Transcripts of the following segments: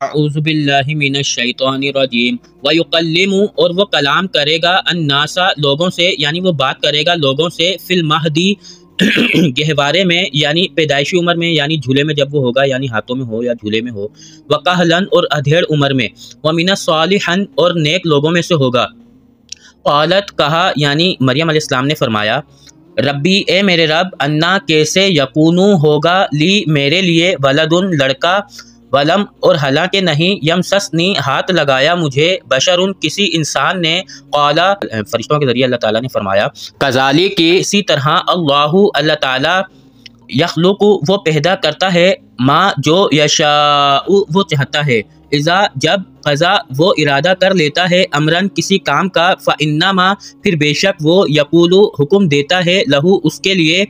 اعوذ باللہ من الشیطان الرجیم ویکلم، اور وہ کلام کرے گا الناسا، لوگوں سے، یعنی وہ بات کرے گا لوگوں سے، فی المہدی گہوارے میں، یعنی پیدائشی عمر میں، یعنی جھولے میں جب وہ ہوگا، یعنی ہاتھوں میں ہو یا جھولے میں ہو، وکہلن، اور ادھیڑ عمر میں، ومن الصالحین، اور نیک لوگوں میں سے ہوگا۔ قالت، کہا، یعنی مریم علیہ السلام نے فرمایا، ربی، اے میرے رب، انا، کیسے، یکونو، ہوگا، لی، میرے لیے، ولدن، لڑکا، ولم، اور حالانکہ نہیں، یمسسنی، ہاتھ لگایا مجھے، بشرن، کسی انسان نے، قالا، فرشتوں کے ذریعے اللہ تعالیٰ نے فرمایا، کذالک، اسی طرح، اللہ، اللہ تعالیٰ، یخلق، وہ پیدا کرتا ہے، ما، جو، یشاء، وہ چاہتا ہے، اذا، جب، قضا، وہ ارادہ کر لیتا ہے، امرن، کسی کام کا، فانما، پھر بے شک وہ، یقول، حکم دیتا ہے، لہو، اس کے لیے،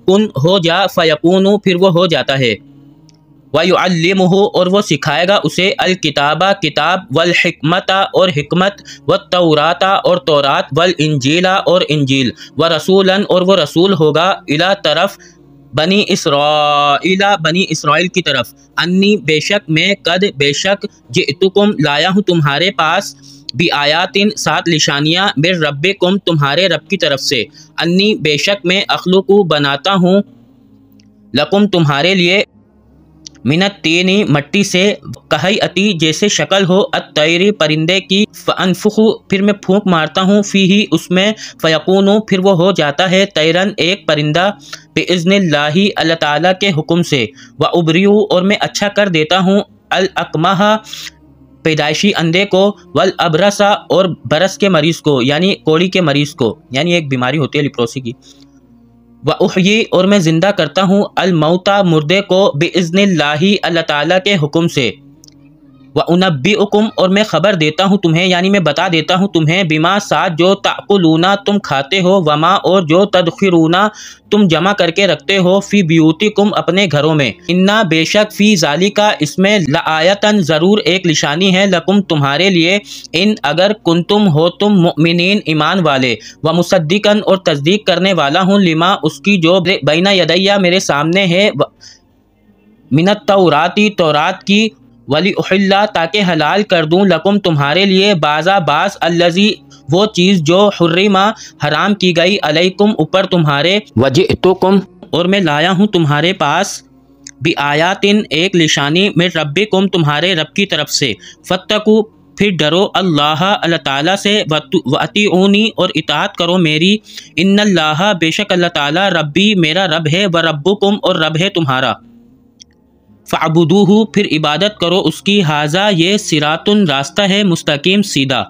کن، ہو جا، فیکون، پھر وہ ہو جاتا ہے، وَيُعَلِّمُهُ، اور وہ سکھائے گا اسے، الکتابہ، کتاب، والحکمت، اور حکمت، والتورات، اور تورات، والانجیل، اور انجیل، ورسولاً، اور وہ رسول ہوگا، الی، طرف، بنی اسرائیل، بنی اسرائیل کی طرف، انی، بے شک میں، قد، بے شک، جئتکم، لایا ہوں تمہارے پاس، بآیاتن، 7 نشانیاں، من ربکم، تمہارے رب کی طرف سے، انی، بے شک میں، اخلق، بناتا ہوں، لکم، تمہارے لیے، من الطین، مٹی سے، کہیئتی، جیسے شکل ہو، الطیر، پرندے کی، فانفخ، پھر میں پھونک مارتا ہوں، فیہ، اس میں، فیکون، پھر وہ ہو جاتا ہے، طیرن، ایک پرندہ، باذن اللہ، اللہ تعالیٰ کے حکم سے، وابرئ، اور میں اچھا کر دیتا ہوں، الاکمہ، پیدائشی اندھے کو، والابرص، اور برس کے مریض کو، یعنی کوڑی کے مریض کو، یعنی ایک بیماری ہوتی ہے لیپروسی کی، وَأُحْيِي، اور میں زندہ کرتا ہوں، الموتى، مردے کو، بِإِذْنِ اللَّهِ، اللہ تعالیٰ کے حکم سے، وَأُنَبِّئُكُمْ، اور میں خبر دیتا ہوں تمہیں، یعنی میں بتا دیتا ہوں تمہیں، بِمَا، ساتھ، جو، تَأْكُلُونَ، تم کھاتے ہو، وَمَا، اور جو، تَدْخِرُونَ، تم جمع کر کے رکھتے ہو، فِي بِيُوتِكُمْ، اپنے گھروں میں، اِنَّا، بے شک، فِي ذَلِكَ، اس میں، لَآیَةً، ضرور ایک نشانی ہے، لَكُمْ، تمہارے لیے، ان، اگر، کنتم، ہو تم، مؤمنین، ایمان والے، وَمُصَدِّقًا، اور تصدیق کرنے والا ہوں، لما، اس کی، جو، بین یدیّ، میرے سامنے ہے، من التوراۃ، تورات کی، وَلِأُحِلَّ، تاکہ حلال کر دوں، لکم، تمہارے لیے، بعض، الذی، وہ چیز، جو، حرم، حرام کی گئی، علیکم، اوپر تمہارے، وجئتکم، اور میں لایا ہوں تمہارے پاس، بآیاتن، ایک نشانی، من ربکم، تمہارے رب کی طرف سے، فاتقوا، پھر ڈرو، اللہ، اللہ تعالیٰ سے، وَأَطِیعُونِی، اور اطاعت کرو میری، ان اللہ، بے شک اللہ تعالیٰ، ربی، میرا رب ہے، وَرَبُّکُم، اور رب ہے تمہارا، فَاعْبُدُوہُ، پھر عبادت کرو اس کی، ھذا، یہ، صراط، راستہ ہے، مستقیم، سیدھا۔